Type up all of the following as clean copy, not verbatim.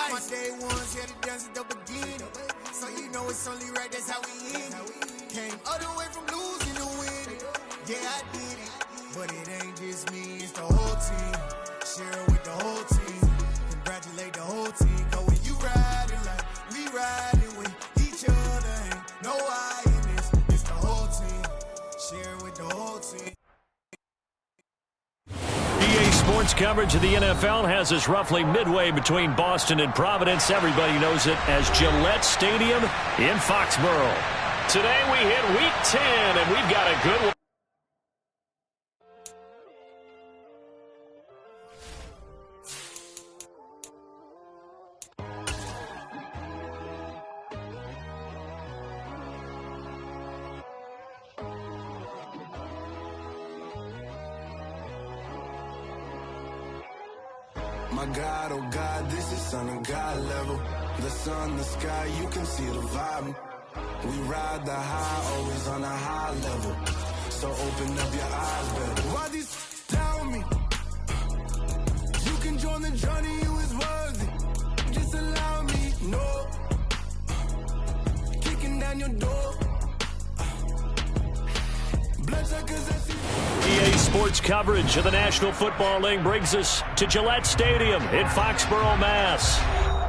My day ones, yeah, the dance at the beginning. So you know it's only right, that's how we end it. Came all the way from losing to winning. Yeah, I did it. But it ain't just me, it's the whole team. Share it with the whole team. Congratulate the whole team. Cause when you riding like we riding with each other, ain't no I in this. It's the whole team. Share it with the whole team. EA Sports coverage of the NFL has us roughly midway between Boston and Providence. Everybody knows it as Gillette Stadium in Foxborough. Today we hit Week 10, and we've got a good one. My God, oh God, this is Son of God level. The sun, the sky, you can see the vibe. We ride the high, always on a high level. So open up your eyes, baby. Why these tell me? You can join the journey, you is worthy. Just allow me, no. Kicking down your door. Bloodshot 'cause I see. EA Sports coverage of the National Football League brings us to Gillette Stadium in Foxborough, Mass.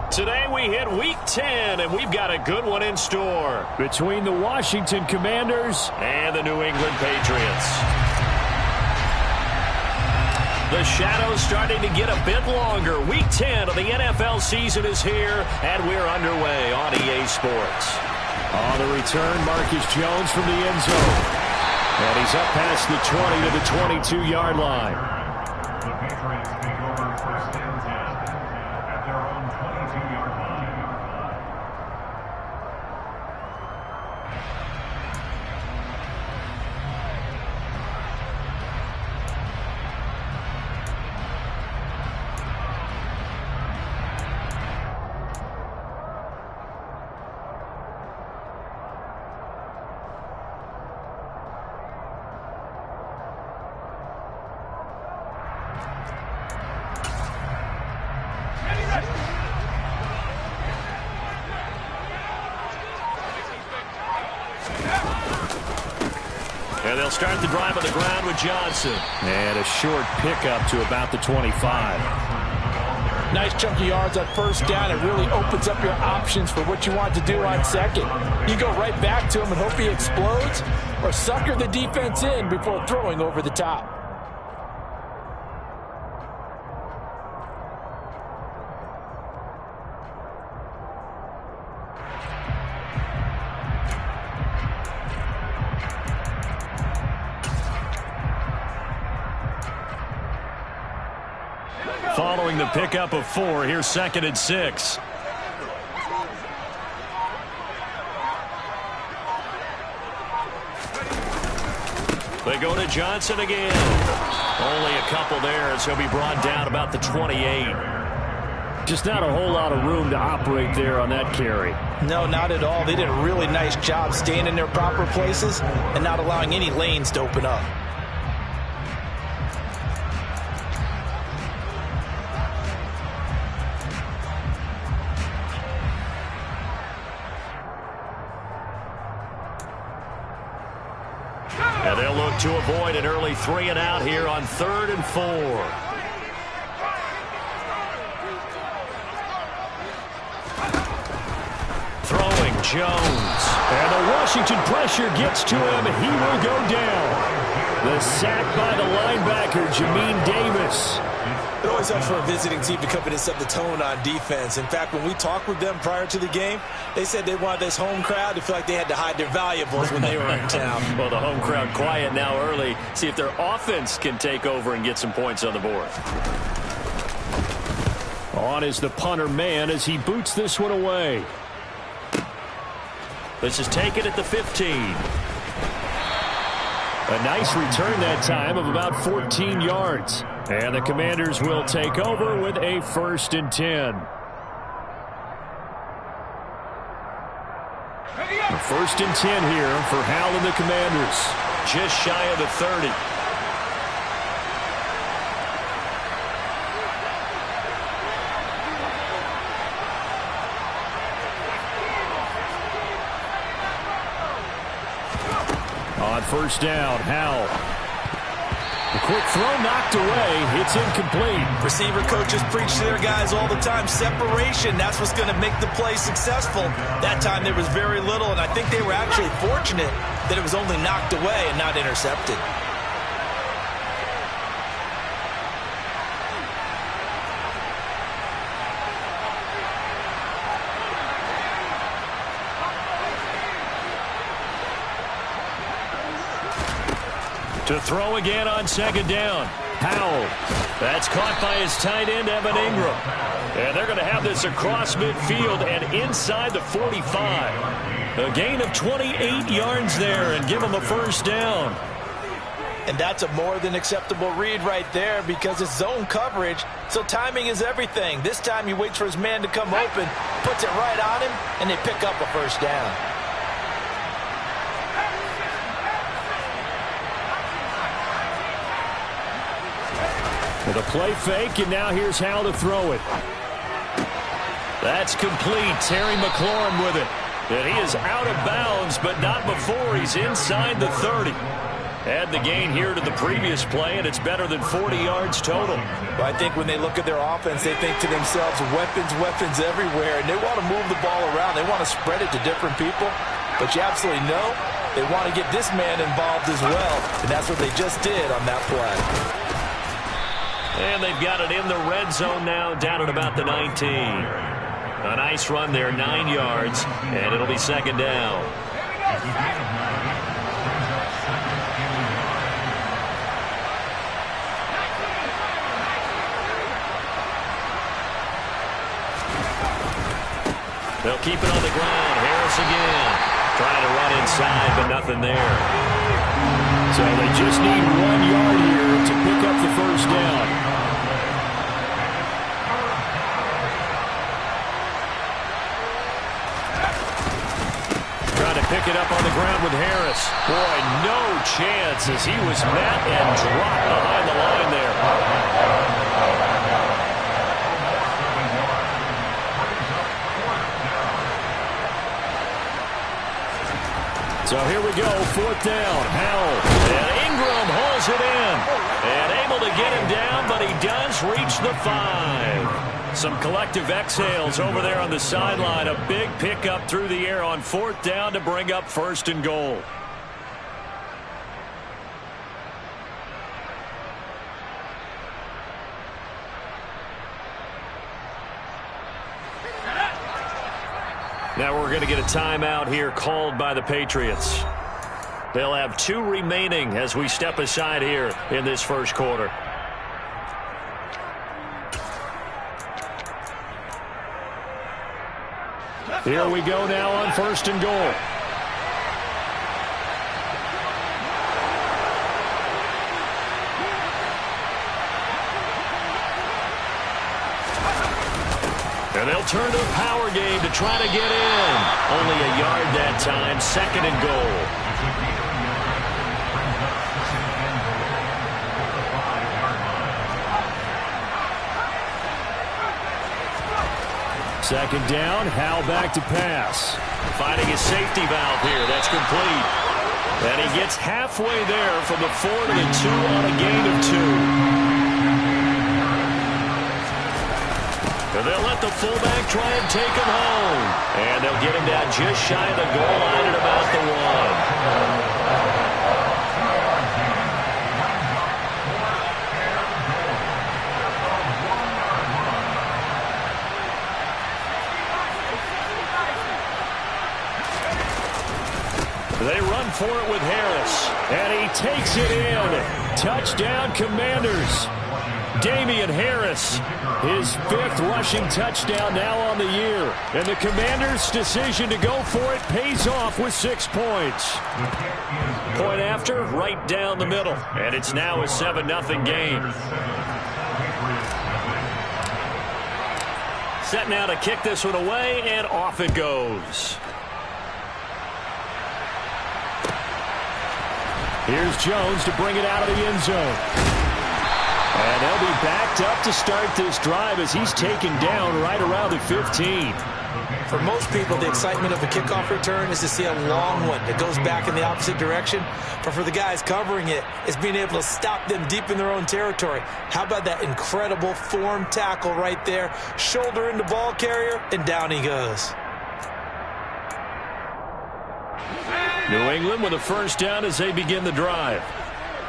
Today we hit Week 10, and we've got a good one in store between the Washington Commanders and the New England Patriots. The shadow's starting to get a bit longer. Week 10 of the NFL season is here, and we're underway on EA Sports. On the return, Marcus Jones from the end zone. And he's up past the 20 to the 22-yard line. The Patriots take over first and 10 at their own 22-yard line. And they'll start the drive on the ground with Johnson. And a short pickup to about the 25. Nice chunky yards on first down. It really opens up your options for what you want to do on second. You go right back to him and hope he explodes, or sucker the defense in before throwing over the top. Following the pickup of 4, here's 2nd and 6. They go to Johnson again. Only a couple there, so he'll be brought down about the 28. Just not a whole lot of room to operate there on that carry. No, not at all. They did a really nice job staying in their proper places and not allowing any lanes to open up. And they'll look to avoid an early 3 and out here on 3rd and 4. Throwing Jones. And the Washington pressure gets to him. He will go down. The sack by the linebacker, Jamin Davis. It always helps for a visiting team to come in and set the tone on defense. In fact, when we talked with them prior to the game, they said they wanted this home crowd to feel like they had to hide their valuables when they were in town. Well, the home crowd quiet now early. See if their offense can take over and get some points on the board. On is the punter man as he boots this one away. This is taken at the 15. A nice return that time of about 14 yards. And the Commanders will take over with a 1st and 10. A 1st and 10 here for Hal and the Commanders. Just shy of the 30. first down. Howell. The quick throw knocked away. It's incomplete. Receiver coaches preach to their guys all the time. Separation, that's what's going to make the play successful. That time there was very little, and I think they were actually fortunate that it was only knocked away and not intercepted. To throw again on second down. Howell. That's caught by his tight end, Evan Ingram. And they're going to have this across midfield and inside the 45. A gain of 28 yards there and give them a first down. And that's a more than acceptable read right there because it's zone coverage, so timing is everything. This time he waits for his man to come open, puts it right on him, and they pick up a first down. With a play fake, and now here's how to throw it. That's complete. Terry McLaurin with it. And he is out of bounds, but not before he's inside the 30. Add the gain here to the previous play, and it's better than 40 yards total. Well, I think when they look at their offense, they think to themselves, weapons everywhere, and they want to move the ball around. They want to spread it to different people, but you absolutely know they want to get this man involved as well, and that's what they just did on that play. And they've got it in the red zone now, down at about the 19. A nice run there, 9 yards, and it'll be second down. They'll keep it on the ground. Harris again. Trying to run inside, but nothing there. So they just need 1 yard here to pick up the first down. Trying to pick it up on the ground with Harris. Boy, no chance as he was met and dropped behind the line there. So here we go, fourth down. Howell. And Ingram hauls it in. And able to get him down, but he does reach the 5. Some collective exhales over there on the sideline. A big pickup through the air on fourth down to bring up first and goal. Now we're going to get a timeout here called by the Patriots. They'll have 2 remaining as we step aside here in this first quarter. Here we go now on first and goal. And they'll turn to a power game to try to get in. Only a yard that time, second and goal. Second down, Howell back to pass. Finding his safety valve here, that's complete. And he gets halfway there from the 4 to the 2 on a gain of 2. And they'll let the fullback try and take him home. And they'll get him down just shy of the goal line at about the 1. They run for it with Harris. And he takes it in. Touchdown, Commanders. Damian Harris, his 5th rushing touchdown now on the year. And the Commanders' decision to go for it pays off with 6 points. Point after, right down the middle. And it's now a 7-0 game. Set now to kick this one away, and off it goes. Here's Jones to bring it out of the end zone. And they'll be backed up to start this drive as he's taken down right around the 15. For most people, the excitement of a kickoff return is to see a long one that goes back in the opposite direction. But for the guys covering it, it's being able to stop them deep in their own territory. How about that incredible form tackle right there? Shoulder into ball carrier, and down he goes. New England with a first down as they begin the drive.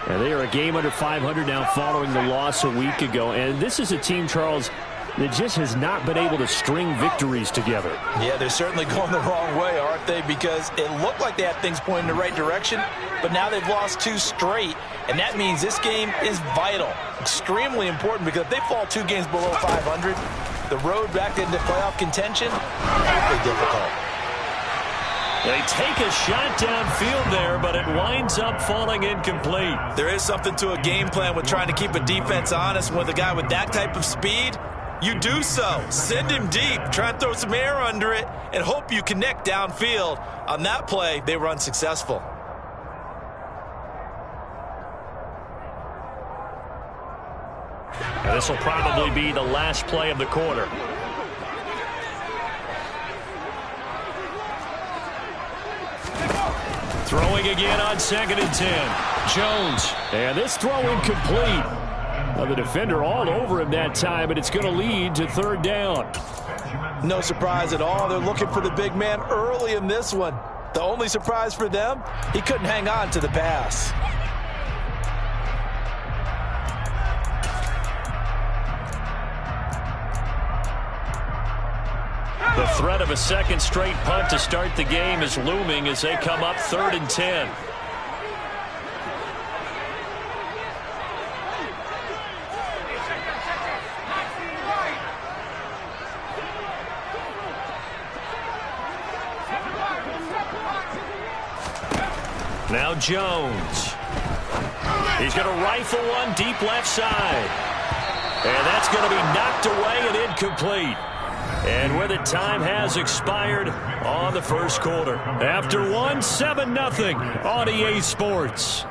And they are a game under 500 now following the loss a week ago. And this is a team, Charles, that just has not been able to string victories together. Yeah, they're certainly going the wrong way, aren't they? Because it looked like they had things pointing in the right direction, but now they've lost 2 straight, and that means this game is vital, extremely important, because if they fall 2 games below 500, the road back into playoff contention will be difficult. They take a shot downfield there, but it winds up falling incomplete. There is something to a game plan with trying to keep a defense honest. With a guy with that type of speed, you do so. Send him deep. Try and throw some air under it and hope you connect downfield. On that play, they run successful. And this will probably be the last play of the quarter. Throwing again on 2nd and 10. Jones. And this throw incomplete. Well, the defender all over him that time, but it's going to lead to 3rd down. No surprise at all. They're looking for the big man early in this one. The only surprise for them, he couldn't hang on to the pass. The threat of a second straight punt to start the game is looming as they come up 3rd and 10. Now Jones. He's going to rifle one deep left side. And that's going to be knocked away and incomplete. And with it, time has expired on the first quarter. After 7-0 on EA Sports.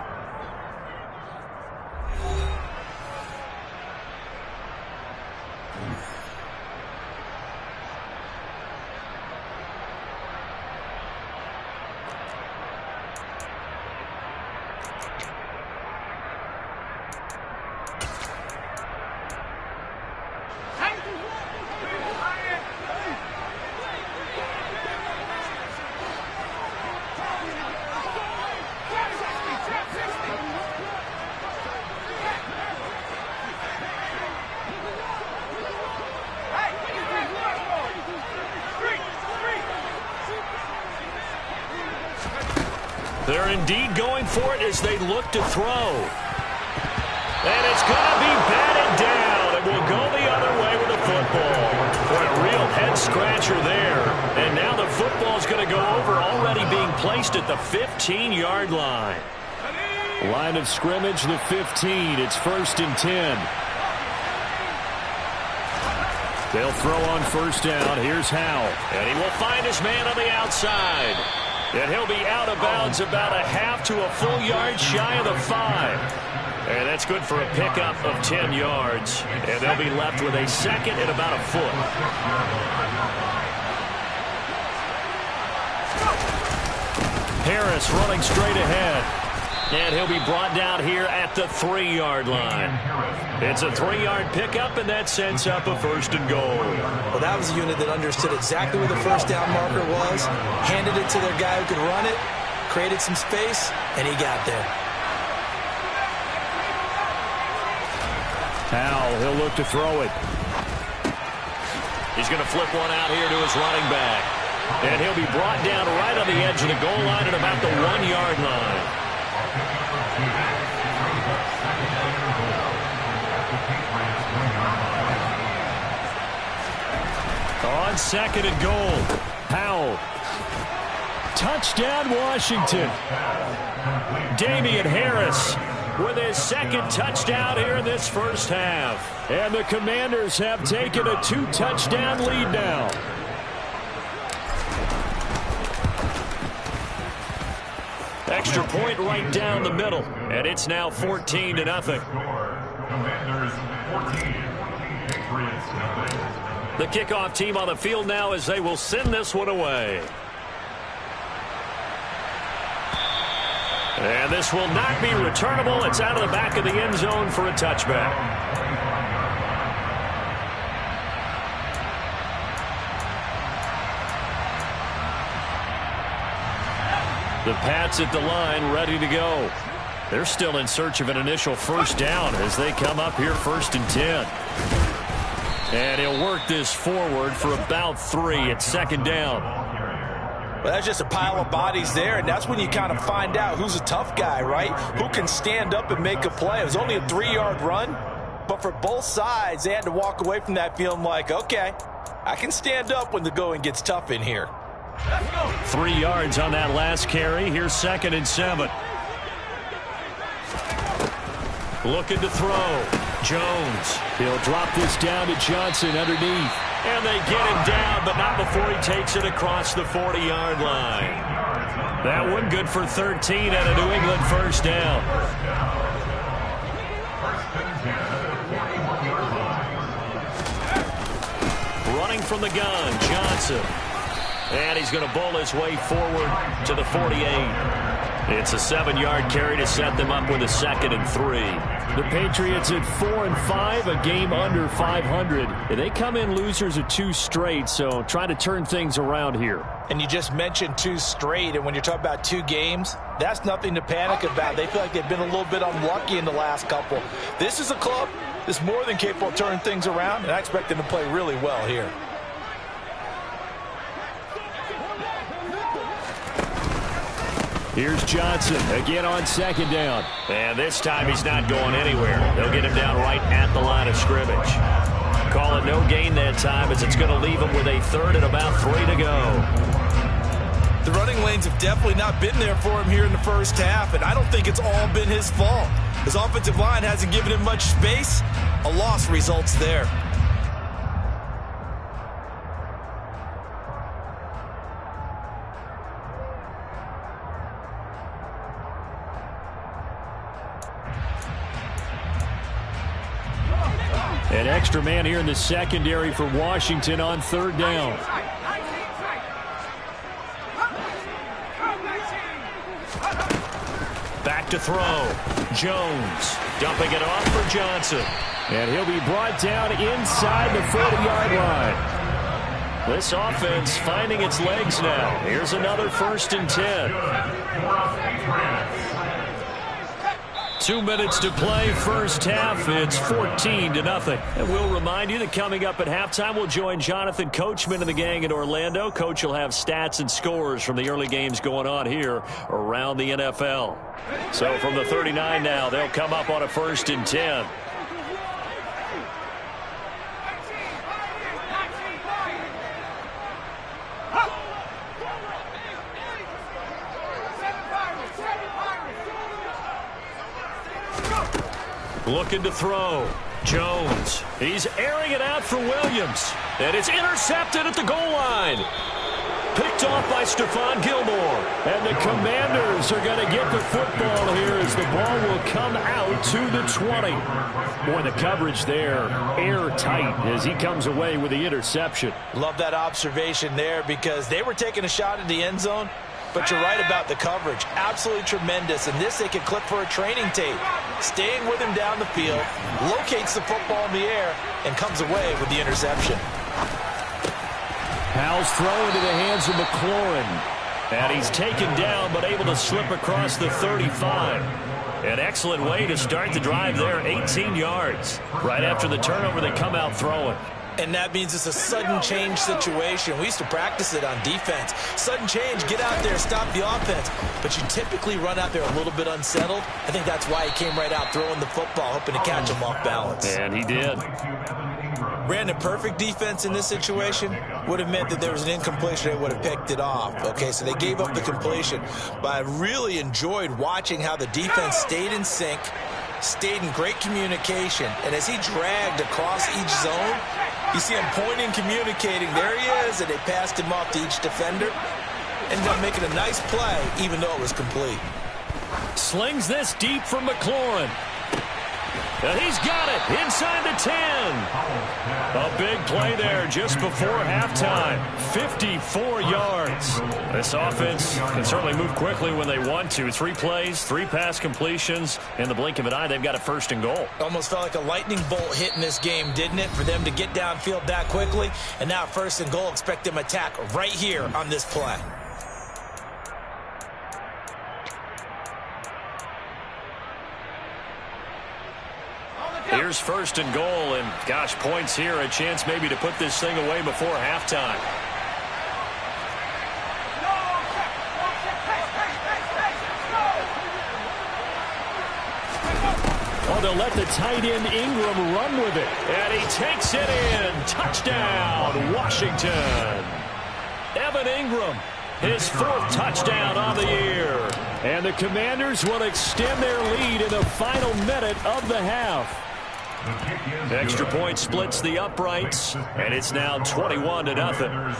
They're indeed going for it as they look to throw. And it's going to be batted down. It will go the other way with the football. What a real head-scratcher there. And now the football is going to go over, already being placed at the 15-yard line. Line of scrimmage, the 15. It's 1st and 10. They'll throw on 1st down. Here's Howell. And he will find his man on the outside. And he'll be out of bounds about a half to a full yard shy of the 5. And that's good for a pickup of 10 yards. And they'll be left with a 2nd and about a foot. Harris running straight ahead. And he'll be brought down here at the 3-yard line. It's a 3-yard pickup, and that sets up a 1st and goal. Well, that was a unit that understood exactly where the 1st down marker was, handed it to their guy who could run it, created some space, and he got there. Howell, he'll look to throw it. He's going to flip one out here to his running back. And he'll be brought down right on the edge of the goal line at about the 1-yard line. On 2nd and goal, Howell. Touchdown, Washington. Damian Harris with his 2nd touchdown here in this first half. And the Commanders have taken a 2-touchdown lead now. Extra point right down the middle, and it's now 14-0. Commanders 14, Patriots 0. The kickoff team on the field now as they will send this one away. And this will not be returnable. It's out of the back of the end zone for a touchback. The Pats at the line, ready to go. They're still in search of an initial first down as they come up here 1st and 10. And he'll work this forward for about 3 at 2nd down. Well, that's just a pile of bodies there, and that's when you kind of find out who's a tough guy, right? Who can stand up and make a play. It was only a 3-yard run, but for both sides, they had to walk away from that feeling like, okay, I can stand up when the going gets tough in here. 3 yards on that last carry. Here's 2nd and 7. Looking to throw. Jones. He'll drop this down to Johnson underneath. And they get him down, but not before he takes it across the 40-yard line. That one good for 13 and a New England first down. Running from the gun, Johnson. And he's going to bowl his way forward to the 48. It's a 7-yard carry to set them up with a 2nd and 3. The Patriots at 4-5, a game under 500. They come in losers of 2 straight, so try to turn things around here. And you just mentioned 2 straight, and when you're talking about 2 games, that's nothing to panic about. They feel like they've been a little bit unlucky in the last couple. This is a club that's more than capable of turning things around, and I expect them to play really well here. Here's Johnson again on 2nd down. And this time he's not going anywhere. They'll get him down right at the line of scrimmage. Call it no gain that time as it's going to leave him with a 3rd and about 3 to go. The running lanes have definitely not been there for him here in the first half, and I don't think it's all been his fault. His offensive line hasn't given him much space. A loss results there. An extra man here in the secondary for Washington on 3rd down. Back to throw. Jones dumping it off for Johnson. And he'll be brought down inside the 40-yard line. This offense finding its legs now. Here's another 1st and 10. 2 minutes to play, first half. It's 14-0. And we'll remind you that coming up at halftime, we'll join Jonathan Coachman and the gang in Orlando. Coach will have stats and scores from the early games going on here around the NFL. So from the 39 now, they'll come up on a 1st and 10. Looking to throw. Jones. He's airing it out for Williams. And it's intercepted at the goal line. Picked off by Stephon Gilmore. And the Commanders are going to get the football here as the ball will come out to the 20. Boy, the coverage there airtight as he comes away with the interception. Love that observation there because they were taking a shot at the end zone. But you're right about the coverage. Absolutely tremendous. And this they can clip for a training tape. Staying with him down the field, locates the football in the air, and comes away with the interception. Powell's throw into the hands of McLaurin. And he's taken down but able to slip across the 35. An excellent way to start the drive there, 18 yards. Right after the turnover, they come out throwing. And that means it's a sudden change situation. We used to practice it on defense. Sudden change, get out there, stop the offense. But you typically run out there a little bit unsettled. I think that's why he came right out throwing the football, hoping to catch him off balance. And he did. Brandon, perfect defense in this situation would have meant that there was an incompletion. They would have picked it off. Okay, so they gave up the completion. But I really enjoyed watching how the defense stayed in sync, stayed in great communication. And as he dragged across each zone, you see him pointing, communicating. There he is, and they passed him off to each defender. Ended up making a nice play, even though it was complete. Slings this deep from McLaurin. And he's got it inside the 10. A big play there just before halftime. 54 yards. This offense can certainly move quickly when they want to. 3 plays, 3 pass completions. In the blink of an eye, they've got a 1st and goal. Almost felt like a lightning bolt hit in this game, didn't it? For them to get downfield that quickly. And now 1st and goal, expect them to attack right here on this play. Here's 1st and goal, and gosh, points here, a chance maybe to put this thing away before halftime. Oh, they'll let the tight end Ingram run with it, and he takes it in. Touchdown, Washington. Evan Ingram, his 4th touchdown on the year. And the Commanders will extend their lead in the final minute of the half. Extra point splits the uprights, and it's now 21-0.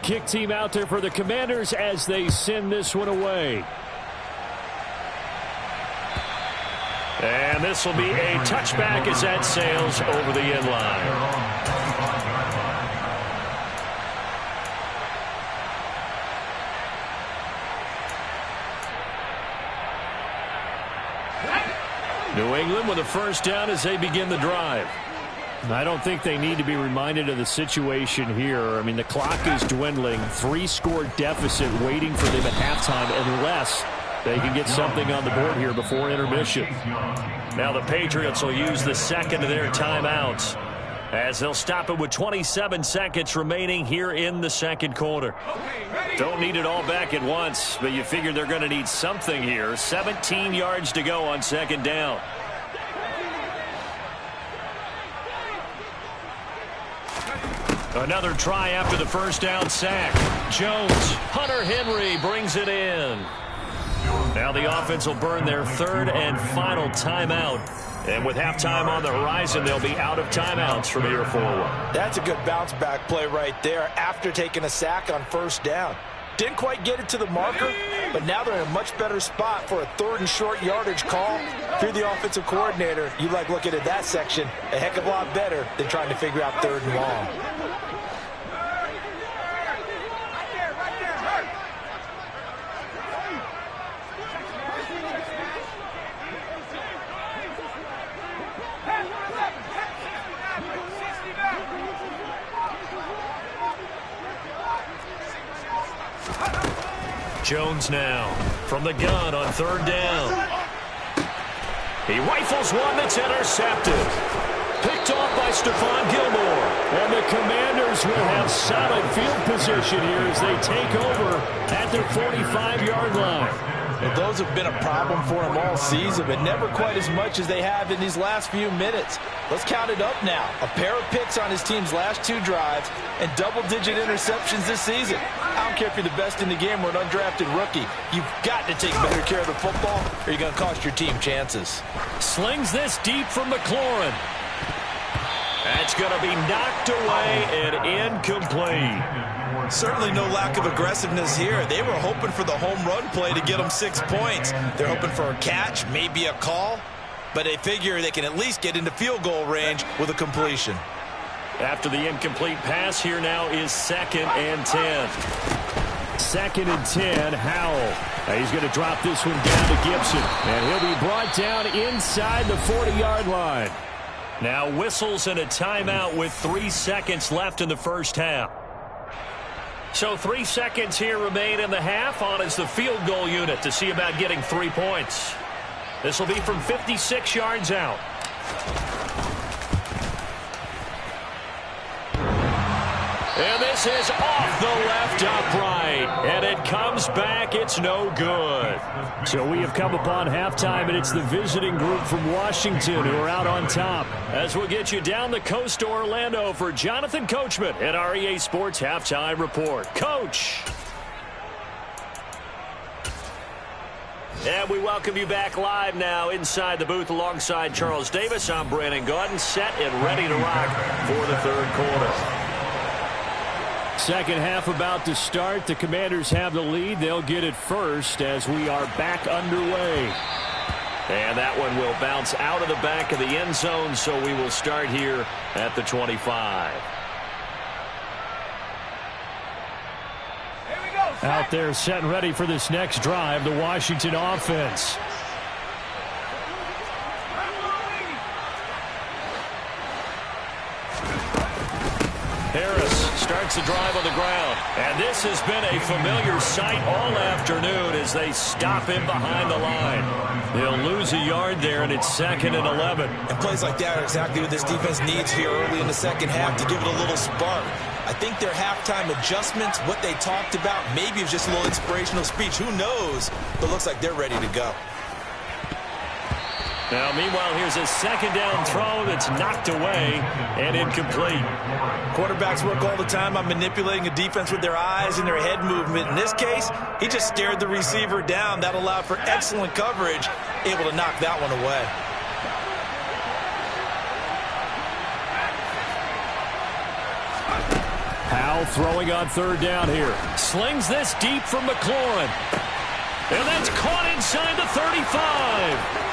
Kick team out there for the Commanders as they send this one away. And this will be a touchback as that sails over the end line. New England with a 1st down as they begin the drive. I don't think they need to be reminded of the situation here. I mean, the clock is dwindling. 3-score deficit waiting for them at halftime unless they can get something on the board here before intermission. Now the Patriots will use the 2nd of their timeouts as they'll stop it with 27 seconds remaining here in the 2nd quarter. Don't need it all back at once, but you figure they're going to need something here. 17 yards to go on 2nd down. Another try after the 1st down sack. Jones, Hunter Henry brings it in. Now the offense will burn their 3rd and final timeout. And with halftime on the horizon, they'll be out of timeouts from here forward. That's a good bounce-back play right there after taking a sack on 1st down. Didn't quite get it to the marker, but now they're in a much better spot for a 3rd and short yardage call. If you're the offensive coordinator, you like looking at that section a heck of a lot better than trying to figure out 3rd and long. Jones now from the gun on 3rd down. He rifles one that's intercepted. Picked off by Stephon Gilmore. And the Commanders will have solid field position here as they take over at their 45-yard line. Well, those have been a problem for them all season, but never quite as much as they have in these last few minutes. Let's count it up now. A pair of picks on his team's last 2 drives and double-digit interceptions this season. I don't care if you're the best in the game or an undrafted rookie. You've got to take better care of the football or you're going to cost your team chances. Slings this deep from McLaurin. That's going to be knocked away and incomplete. Certainly no lack of aggressiveness here. They were hoping for the home run play to get them 6 points. They're hoping for a catch, maybe a call, but they figure they can at least get into field goal range with a completion. After the incomplete pass, here now is 2nd and 10. 2nd and 10, Howell. He's going to drop this one down to Gibson, and he'll be brought down inside the 40-yard line. Now whistles and a timeout with 3 seconds left in the 1st half. So 3 seconds here remain in the half. On is the field goal unit to see about getting 3 points. This will be from 56 yards out. And this is off the left upright. And it comes back. It's no good. So we have come upon halftime, and it's the visiting group from Washington who are out on top. As we'll get you down the coast to Orlando for Jonathan Coachman at our EA Sports Halftime Report. Coach. And we welcome you back live now inside the booth alongside Charles Davis. I'm Brandon Gaudin, set and ready to rock for the 3rd quarter. Second half about to start. The Commanders have the lead. They'll get it first as we are back underway. And that one will bounce out of the back of the end zone, so we will start here at the 25. Out there set and ready for this next drive, the Washington offense. Harris starts the drive on the ground. And this has been a familiar sight all afternoon as they stop him behind the line. They'll lose a yard there, and it's 2nd and 11. And plays like that are exactly what this defense needs here early in the second half to give it a little spark. I think their halftime adjustments, what they talked about, maybe it was just a little inspirational speech. Who knows? But it looks like they're ready to go. Now, meanwhile, here's a second down throw that's knocked away and incomplete. Quarterbacks work all the time on manipulating a defense with their eyes and their head movement. In this case, he just stared the receiver down. That allowed for excellent coverage, able to knock that one away. Powell throwing on 3rd down here. Slings this deep from McLaurin. And that's caught inside the 35.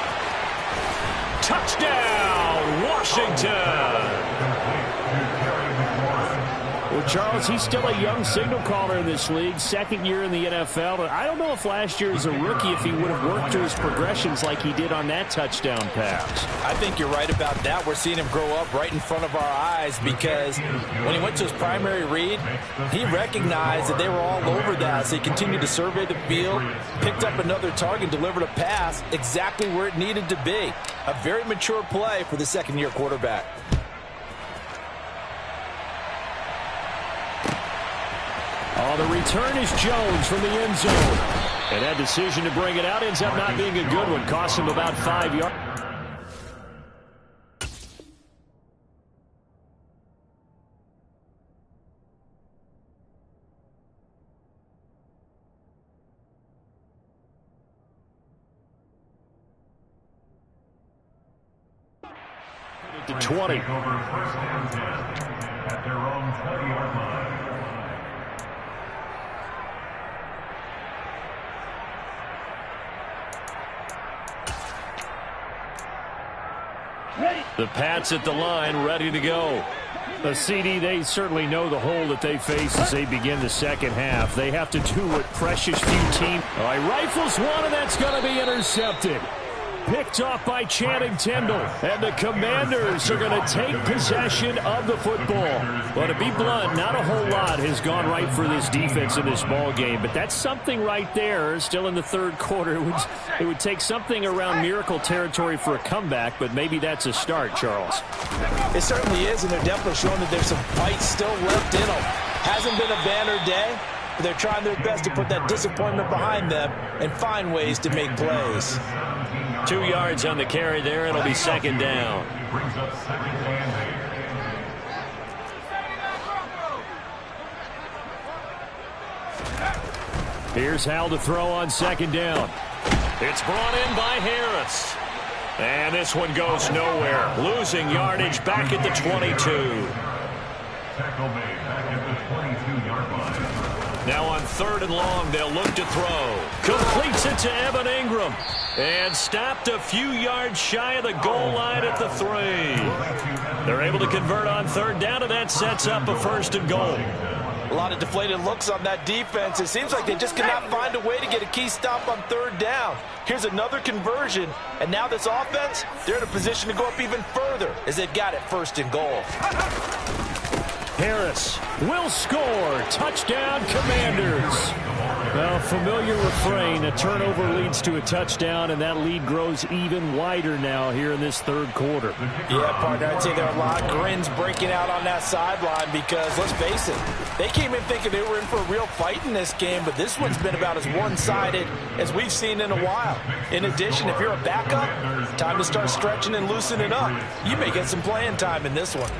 Touchdown, Washington. Well, Charles, he's still a young signal caller in this league, 2nd year in the NFL. But I don't know if last year as a rookie if he would have worked through his progressions like he did on that touchdown pass. I think you're right about that. We're seeing him grow up right in front of our eyes because when he went to his primary read, he recognized that they were all over that. So he continued to survey the field, picked up another target, delivered a pass exactly where it needed to be. A very mature play for the 2nd-year quarterback. Oh, the return is Jones from the end zone. And that decision to bring it out ends up not being a good one. Cost him about 5 yards. To 20. Over 1st and 10 at their own 20-yard line. The Pats at the line, ready to go. The CD, they certainly know the hole that they face as they begin the second half. They have to do what precious few teams. All right, rifles one, and that's going to be intercepted. Picked off by Channing Tindall. And the Commanders are going to take possession of the football. Well, to be blunt, not a whole lot has gone right for this defense in this ball game. But that's something right there. Still in the 3rd quarter. It would take something around miracle territory for a comeback, but maybe that's a start, Charles. It certainly is, and they're definitely showing that there's some fight still left in them. Hasn't been a banner day, but they're trying their best to put that disappointment behind them and find ways to make plays. 2 yards on the carry there. It'll be 2nd down. Brings up 2nd and 8. Here's Hal to throw on 2nd down. It's brought in by Harris. And this one goes nowhere. Losing yardage back at the 22. Tackle made back at the 22-yard line. Now on 3rd and long, they'll look to throw. Completes it to Evan Ingram. And stopped a few yards shy of the goal line at the 3. They're able to convert on 3rd down, and that sets up a 1st and goal. A lot of deflated looks on that defense. It seems like they just cannot find a way to get a key stop on 3rd down. Here's another conversion, and now this offense, they're in a position to go up even further as they've got it 1st and goal. Harris will score. Touchdown, Commanders. Well, familiar refrain. A turnover leads to a touchdown, and that lead grows even wider now here in this 3rd quarter. Yeah, partner, I'd say there are a lot of grins breaking out on that sideline because, let's face it, they came in thinking they were in for a real fight in this game, but this one's been about as one-sided as we've seen in a while. In addition, if you're a backup, time to start stretching and loosening up. You may get some playing time in this one.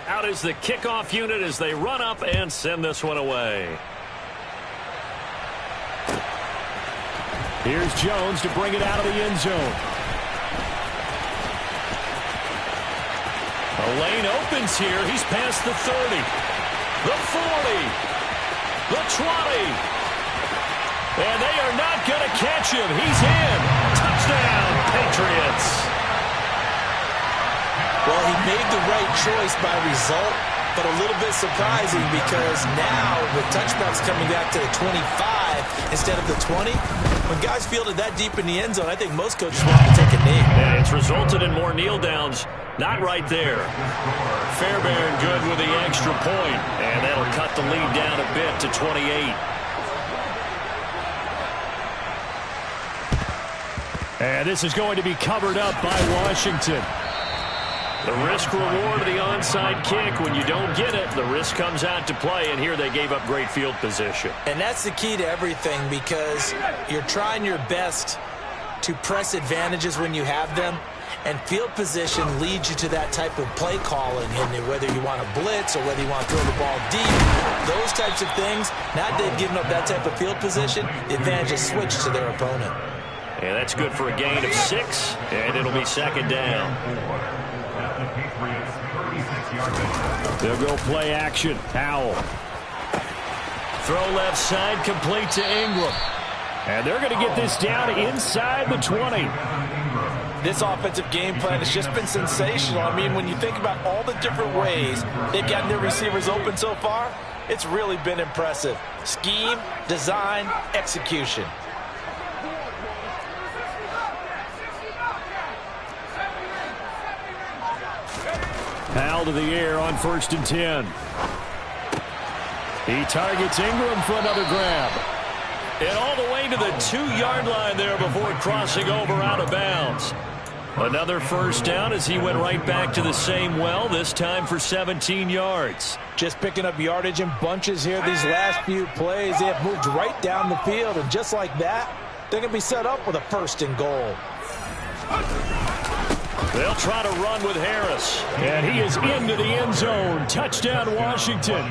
Out is the kickoff unit as they run up and send this one away. Here's Jones to bring it out of the end zone. The lane opens here. He's past the 30, the 40, the 20. And they are not going to catch him. He's in. Touchdown, Patriots. Well, he made the right choice by result, but a little bit surprising because now with touchbacks coming back to the 25 instead of the 20, when guys fielded that deep in the end zone, I think most coaches want to take a knee. And it's resulted in more kneel downs. Not right there. Fairbairn good with the extra point, and that'll cut the lead down a bit to 28. And this is going to be covered up by Washington. The risk-reward of the onside kick, when you don't get it, the risk comes out to play, and here they gave up great field position. And that's the key to everything because you're trying your best to press advantages when you have them, and field position leads you to that type of play calling, and whether you want to blitz or whether you want to throw the ball deep, those types of things, now that they've given up that type of field position, the advantage is switched to their opponent. And that's good for a gain of 6, and it'll be second down. They'll go play action. Powell. Throw left side, complete to Ingram. And they're going to get this down inside the 20. This offensive game plan has just been sensational. I mean, when you think about all the different ways they've gotten their receivers open so far, it's really been impressive. Scheme, design, execution. Powell to the air on 1st and 10. He targets Ingram for another grab. And all the way to the 2-yard line there before crossing over out of bounds. Another first down as he went right back to the same well, this time for 17 yards. Just picking up yardage in bunches here these last few plays. They have moved right down the field, and just like that, they're going to be set up with a 1st and goal. They'll try to run with Harris. And he is into the end zone. Touchdown, Washington.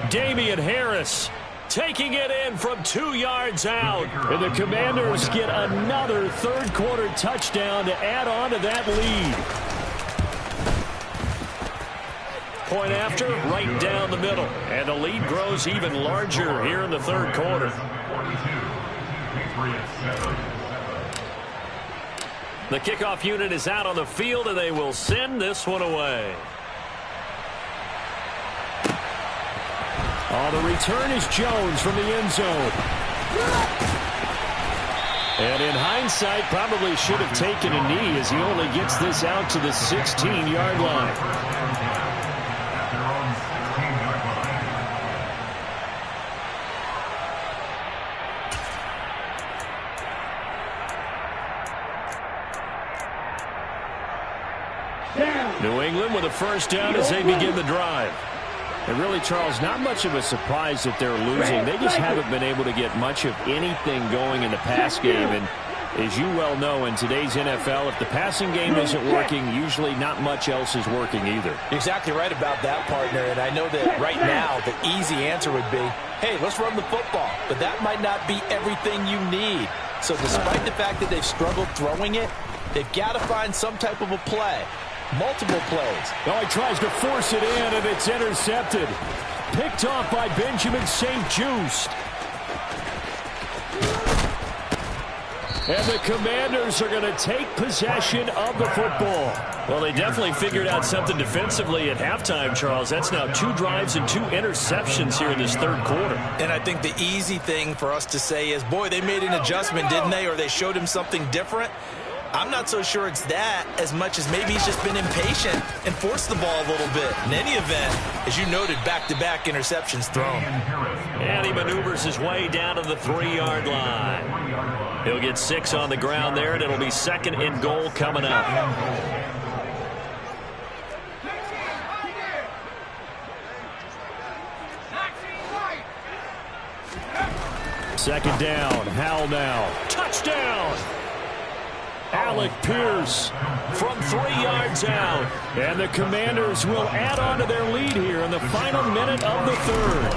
Damian Harris taking it in from 2 yards out. And the Commanders get another third-quarter touchdown to add on to that lead. Point after, right down the middle. And the lead grows even larger here in the third quarter. The kickoff unit is out on the field, and they will send this one away. On the return is Jones from the end zone. And in hindsight, probably should have taken a knee as he only gets this out to the 16-yard line. New England with a first down as they begin the drive. And really, Charles, not much of a surprise that they're losing. They just haven't been able to get much of anything going in the pass game. And as you well know, in today's NFL, if the passing game isn't working, usually not much else is working either. You're exactly right about that, partner. And I know that right now the easy answer would be, hey, let's run the football. But that might not be everything you need. So despite the fact that they've struggled throwing it, they've got to find some type of a play. Multiple plays. Oh, he tries to force it in, and it's intercepted. Picked off by Benjamin St-Juste. And the Commanders are going to take possession of the football. Well, they definitely figured out something defensively at halftime, Charles. That's now 2 drives and 2 interceptions here in this third quarter. And I think the easy thing for us to say is, boy, they made an adjustment, didn't they? Or they showed him something different. I'm not so sure it's that as much as maybe he's just been impatient and forced the ball a little bit. In any event, as you noted, back-to-back interceptions thrown. And he maneuvers his way down to the 3-yard line. He'll get 6 on the ground there, and it'll be 2nd and goal coming up. Second down, Howell now. Touchdown! Alec Pierce from 3 yards out. And the Commanders will add on to their lead here in the final minute of the third.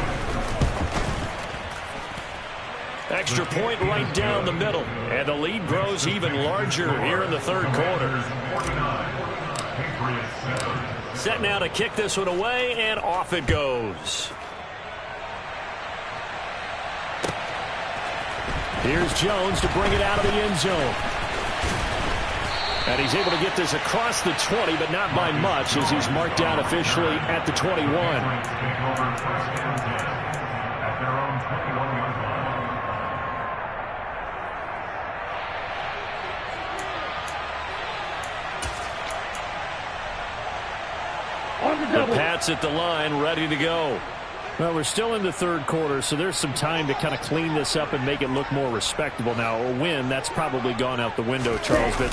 Extra point right down the middle. And the lead grows even larger here in the third quarter. Set now to kick this one away, and off it goes. Here's Jones to bring it out of the end zone. And he's able to get this across the 20, but not by much, as he's marked down officially at the 21. The Pats at the line, ready to go. Well, we're still in the third quarter, so there's some time to kind of clean this up and make it look more respectable. Now, a win, that's probably gone out the window, Charles, but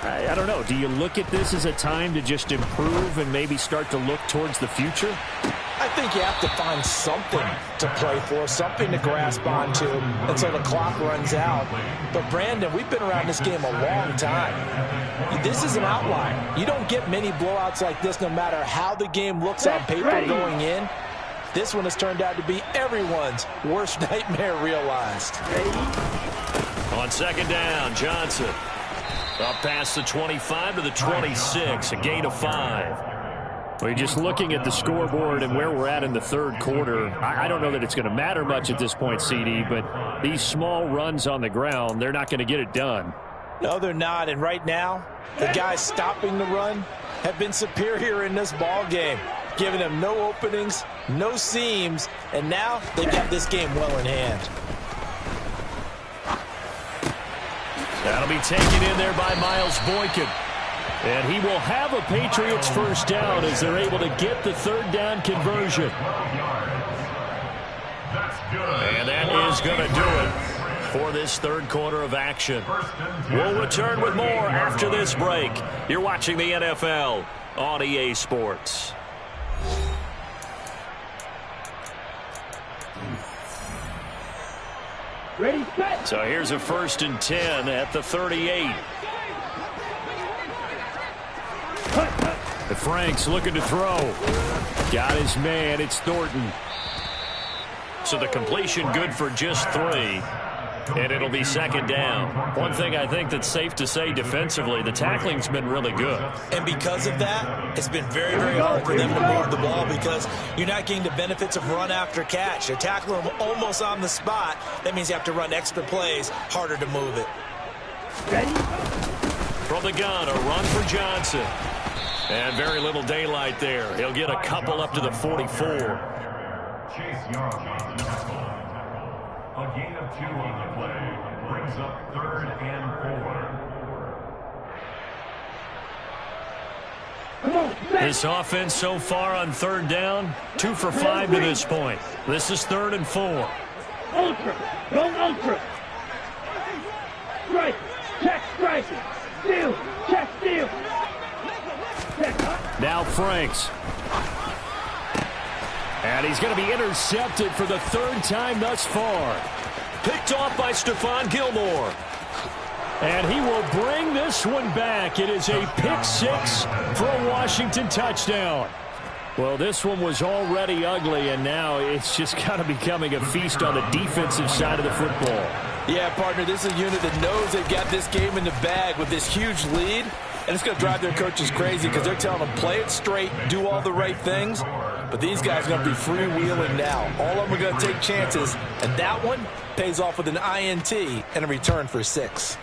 I don't know. Do you look at this as a time to just improve and maybe start to look towards the future? I think you have to find something to play for, something to grasp onto until the clock runs out. But, Brandon, we've been around this game a long time. This is an outlier. You don't get many blowouts like this no matter how the game looks on paper going in. This one has turned out to be everyone's worst nightmare realized. On second down, Johnson. Up past the 25 to the 26, a gain of 5. Well, you're just looking at the scoreboard and where we're at in the third quarter. I don't know that it's going to matter much at this point, CD, but these small runs on the ground, they're not going to get it done. No, they're not. And right now, the guys stopping the run have been superior in this ball game, giving them no openings, no seams, and now they've got this game well in hand. That'll be taken in there by Miles Boykin. And he will have a Patriots first down as they're able to get the third down conversion. And that is going to do it for this third quarter of action. We'll return with more after this break. You're watching the NFL on EA Sports. Ready, set. So here's a 1st and 10 at the 38. Frank's looking to throw. Got his man. It's Thornton. So the completion good for just 3. And it'll be second down. One thing I think that's safe to say defensively, the tackling's been really good. And because of that, it's been very, very hard for them to move the ball because you're not getting the benefits of run after catch. You're tackling them almost on the spot. That means you have to run extra plays, harder to move it. Ready? From the gun, a run for Johnson. And very little daylight there. He'll get a couple up to the 44. Chase Young on the tackle. A gain of 2 on the play. Brings up 3rd and 4. This offense so far on 3rd down, 2 for 5 to this point. This is 3rd and 4. Ultra. Go ultra. Strike. Check striking. Steal. Check steal. Now Franks. And he's going to be intercepted for the 3rd time thus far. Picked off by Stephon Gilmore. And he will bring this one back. It is a pick-6 for a Washington touchdown. Well, this one was already ugly, and now it's just kind of becoming a feast on the defensive side of the football. Yeah, partner, this is a unit that knows they've got this game in the bag with this huge lead. And it's going to drive their coaches crazy because they're telling them, play it straight, do all the right things. But these guys are going to be freewheeling now. All of them are going to take chances. And that one pays off with an INT and a return for 6.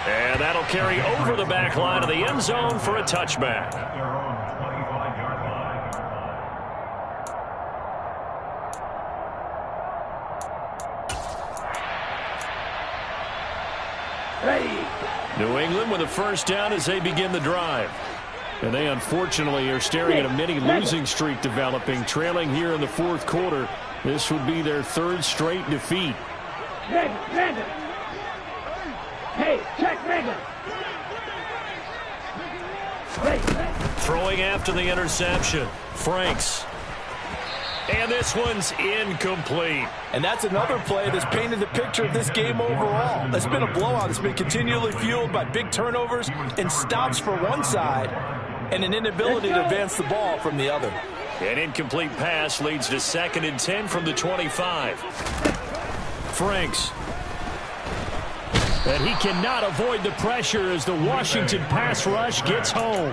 And that'll carry over the back line of the end zone for a touchback. Their own 25-yard line. Ready. New England with a first down as they begin the drive. And they unfortunately are staring at a mini losing streak developing, trailing here in the 4th quarter. This would be their 3rd straight defeat. Mega. Hey, check Mega. Throwing after the interception. Franks. And this one's incomplete. And that's another play that's painted the picture of this game overall. It's been a blowout. It's been continually fueled by big turnovers and stops for one side and an inability to advance the ball from the other. An incomplete pass leads to 2nd and 10 from the 25. Franks. And he cannot avoid the pressure as the Washington pass rush gets home.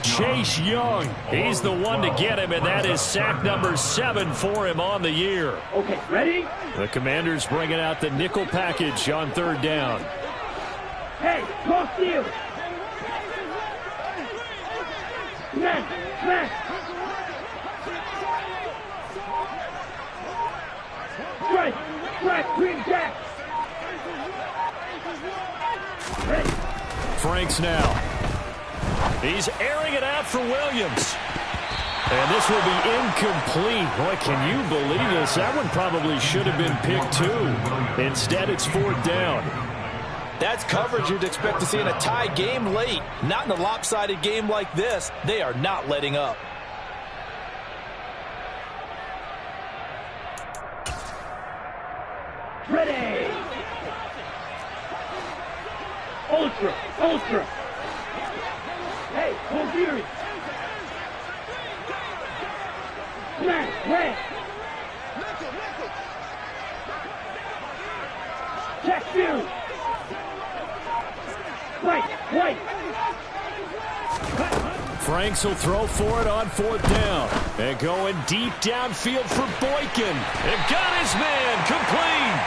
Chase Young, he's the one to get him, and that is sack number 7 for him on the year. Okay, ready? The Commanders bringing out the nickel package on 3rd down. Hey, cross you. Smash, smash. Strike, strike, green jack. Ready. Franks now. He's airing it out for Williams. And this will be incomplete. Boy, can you believe this? That one probably should have been picked too. Instead, it's 4th down. That's coverage you'd expect to see in a tie game late. Not in a lopsided game like this. They are not letting up. Ready. Ultra, ultra. Hey, hold fury. Smash, smash. Check fury. Right. Franks will throw for it on 4th down. And going deep downfield for Boykin. And got his man complete.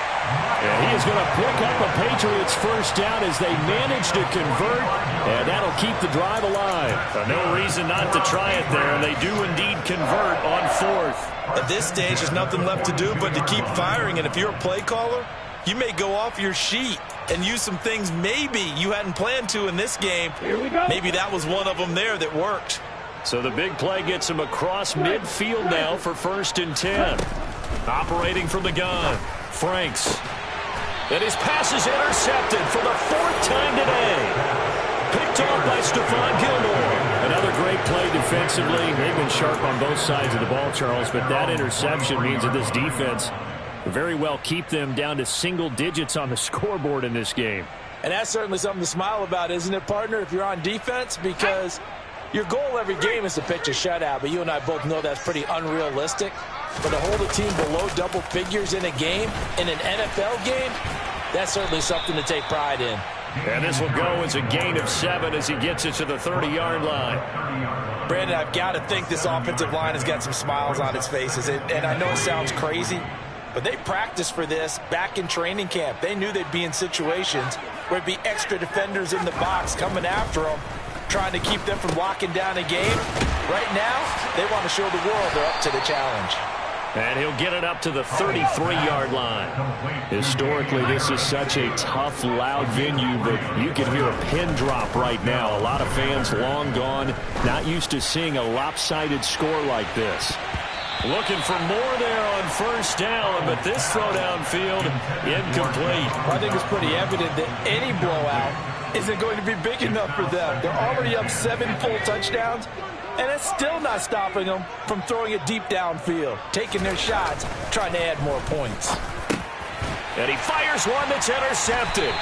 And he is going to pick up a Patriots first down as they manage to convert. And that'll keep the drive alive. No reason not to try it there. And they do indeed convert on 4th. At this stage, there's nothing left to do but to keep firing. And if you're a play caller, you may go off your sheet and use some things maybe you hadn't planned to in this game. Here we go. Maybe that was one of them there that worked. So the big play gets him across midfield now for 1st and 10. Operating from the gun, Franks. And his pass is intercepted for the 4th time today. Picked off by Stephon Gilmore. Another great play defensively. They've been sharp on both sides of the ball, Charles, but that interception means that this defense very well keep them down to single digits on the scoreboard in this game. And that's certainly something to smile about, isn't it, partner, if you're on defense? Because your goal every game is to pitch a shutout, but you and I both know that's pretty unrealistic. But to hold a team below double figures in a game, in an NFL game, that's certainly something to take pride in. And this will go as a gain of 7 as he gets it to the 30-yard line. Brandon, I've got to think this offensive line has got some smiles on its faces. And I know it sounds crazy, but they practiced for this back in training camp. They knew they'd be in situations where it'd be extra defenders in the box coming after them, trying to keep them from locking down a game. Right now, they want to show the world they're up to the challenge. And he'll get it up to the 33-yard line. Historically, this is such a tough, loud venue, but you can hear a pin drop right now. A lot of fans long gone, not used to seeing a lopsided score like this. Looking for more there on 1st down, but this throw downfield incomplete. I think it's pretty evident that any blowout isn't going to be big enough for them. They're already up 7 full touchdowns, and it's still not stopping them from throwing it deep downfield, taking their shots, trying to add more points. And he fires one that's intercepted.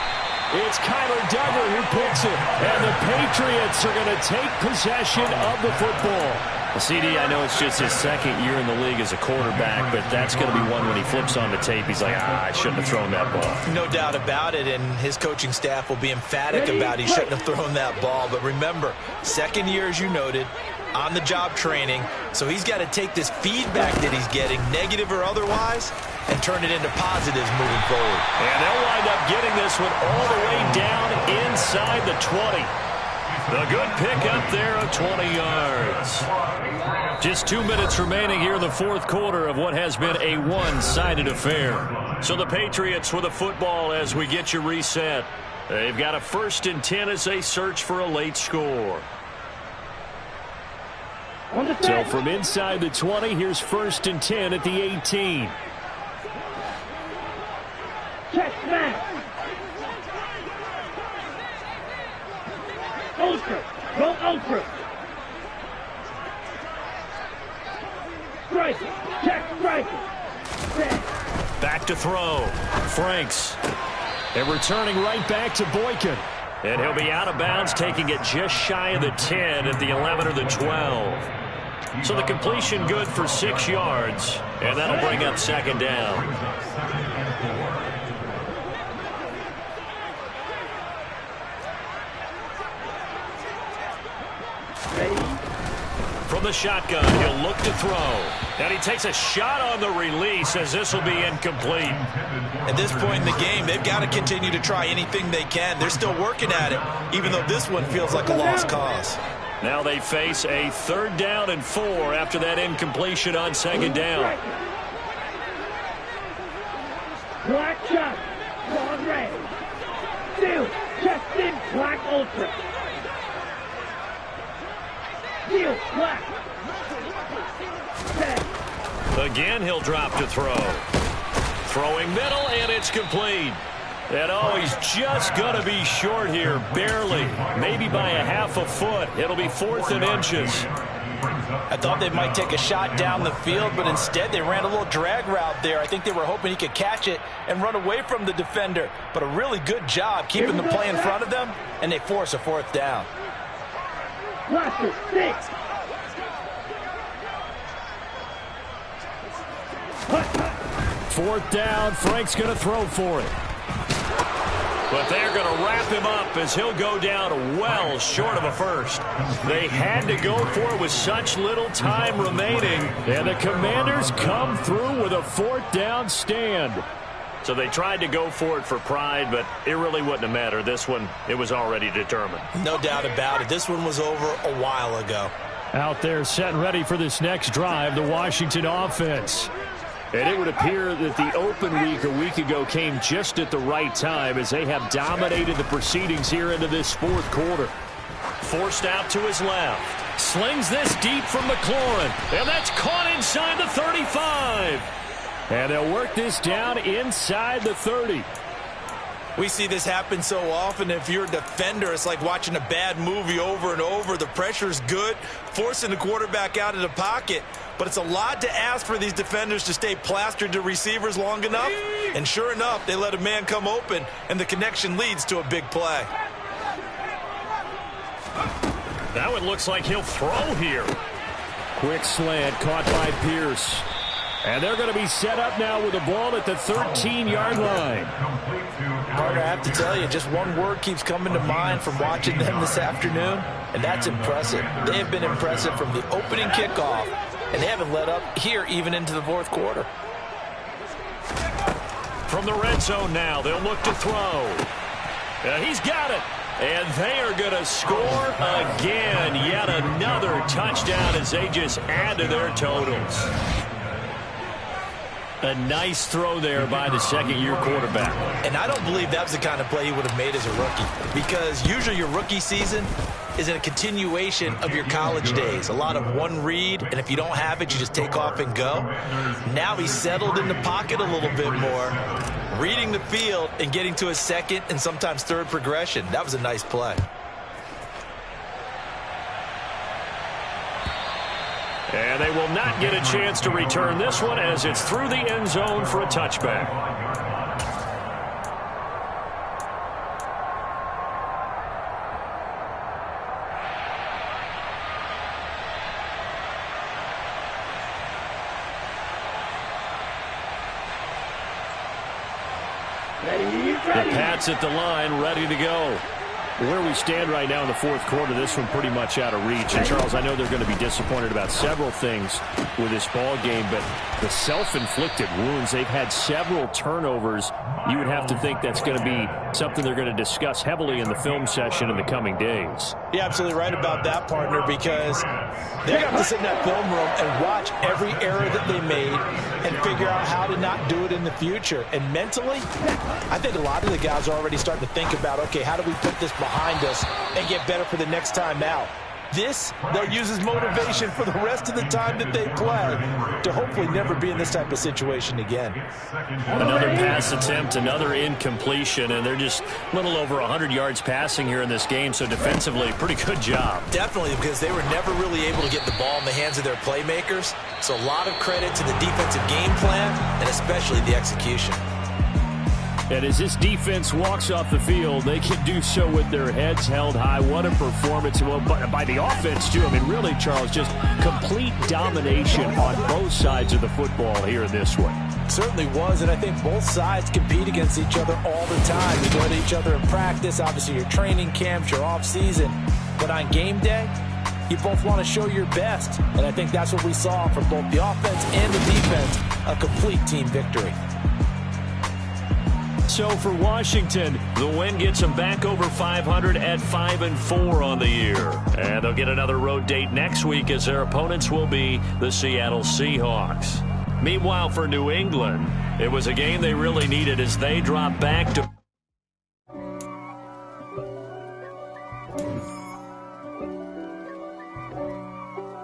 It's Kyler Duggar who picks it, and the Patriots are going to take possession of the football. CD, I know it's just his 2nd year in the league as a quarterback, but that's going to be one when he flips on the tape, he's like, I shouldn't have thrown that ball. No doubt about it, and his coaching staff will be emphatic about he shouldn't have thrown that ball. But remember, 2nd year, as you noted, on-the-job training, so he's got to take this feedback that he's getting, negative or otherwise, and turn it into positives moving forward. And they'll wind up getting this one all the way down inside the 20. The good pick up there of 20 yards. Just 2 minutes remaining here in the 4th quarter of what has been a one-sided affair. So the Patriots with the football as we get you reset. They've got a 1st and 10 as they search for a late score. So from inside the 20, here's 1st and 10 at the 18. Check smash. Ultra. Go ultra. Strike. Check strike. Back to throw. Franks. And returning right back to Boykin. And he'll be out of bounds, taking it just shy of the 10 at the 11 or the 12. So the completion good for 6 yards. And that'll bring up 2nd down. From the shotgun, he'll look to throw. And he takes a shot on the release as this will be incomplete. At this point in the game, they've got to continue to try anything they can. They're still working at it, even though this one feels like a lost cause. Now they face a 3rd down and 4 after that incompletion on 2nd down. Black shot. Long red. Steel. Chest in. Black ultra. Steel. Black. Again, he'll drop to throw. Throwing middle, and it's complete. And oh, he's just going to be short here, barely. Maybe by a half a foot. It'll be 4th and inches. I thought they might take a shot down the field, but instead they ran a little drag route there. I think they were hoping he could catch it and run away from the defender. But a really good job keeping the play in front of them, and they force a 4th down. Blaster, 6. 4th down. Frank's going to throw for it. But they're going to wrap him up as he'll go down well short of a first. They had to go for it with such little time remaining. And the Commanders come through with a 4th down stand. So they tried to go for it for pride, but it really wouldn't have mattered. This one, it was already determined. No doubt about it. This one was over a while ago. Out there set and ready for this next drive, the Washington offense. And it would appear that the open week a week ago came just at the right time as they have dominated the proceedings here into this 4th quarter. Forced out to his left. Slings this deep from McLaurin. And that's caught inside the 35. And they'll work this down inside the 30. We see this happen so often. If you're a defender, it's like watching a bad movie over and over. The pressure's good, forcing the quarterback out of the pocket. But it's a lot to ask for these defenders to stay plastered to receivers long enough. And sure enough, they let a man come open, and the connection leads to a big play. That one looks like he'll throw here. Quick slant caught by Pierce. And they're going to be set up now with the ball at the 13-yard line. Partner, I have to tell you, just one word keeps coming to mind from watching them this afternoon, and that's impressive. They have been impressive from the opening kickoff, and they haven't let up here even into the 4th quarter. From the red zone now, they'll look to throw. He's got it. And they are going to score again. Yet another touchdown as they just add to their totals. A nice throw there by the 2nd-year quarterback. And I don't believe that was the kind of play he would have made as a rookie, because usually your rookie season is a continuation of your college days. A lot of one read, and if you don't have it, you just take off and go. Now he's settled in the pocket a little bit more, reading the field and getting to his 2nd and sometimes 3rd progression. That was a nice play. And they will not get a chance to return this one as it's through the end zone for a touchback. The Pats at the line, ready to go. Where we stand right now in the 4th quarter, this one pretty much out of reach. And, Charles, I know they're going to be disappointed about several things with this ball game, but the self-inflicted wounds, they've had several turnovers. You would have to think that's going to be something they're going to discuss heavily in the film session in the coming days. You're absolutely right about that, partner, because they're going to have to sit in that film room and watch every error that they made and figure out how to not do it in the future. And mentally, I think a lot of the guys are already starting to think about, okay, how do we put this behind us and get better for the next time out? This, they'll use as motivation for the rest of the time that they play to hopefully never be in this type of situation again. Another pass attempt, another incompletion, and they're just a little over 100 yards passing here in this game, so defensively, pretty good job. Definitely, because they were never really able to get the ball in the hands of their playmakers, so a lot of credit to the defensive game plan and especially the execution. And as this defense walks off the field, they can do so with their heads held high. What a performance. Well, by the offense, too. I mean, really, Charles, just complete domination on both sides of the football here in this one. Certainly was, and I think both sides compete against each other all the time. You go to each other in practice, obviously your training camps, your off season. But on game day, You both want to show your best, and I think that's what we saw from both the offense and the defense, a complete team victory. So for Washington, the win gets them back over 500 at 5-4 on the year. And they'll get another road date next week as their opponents will be the Seattle Seahawks. Meanwhile, for New England, it was a game they really needed as they dropped back to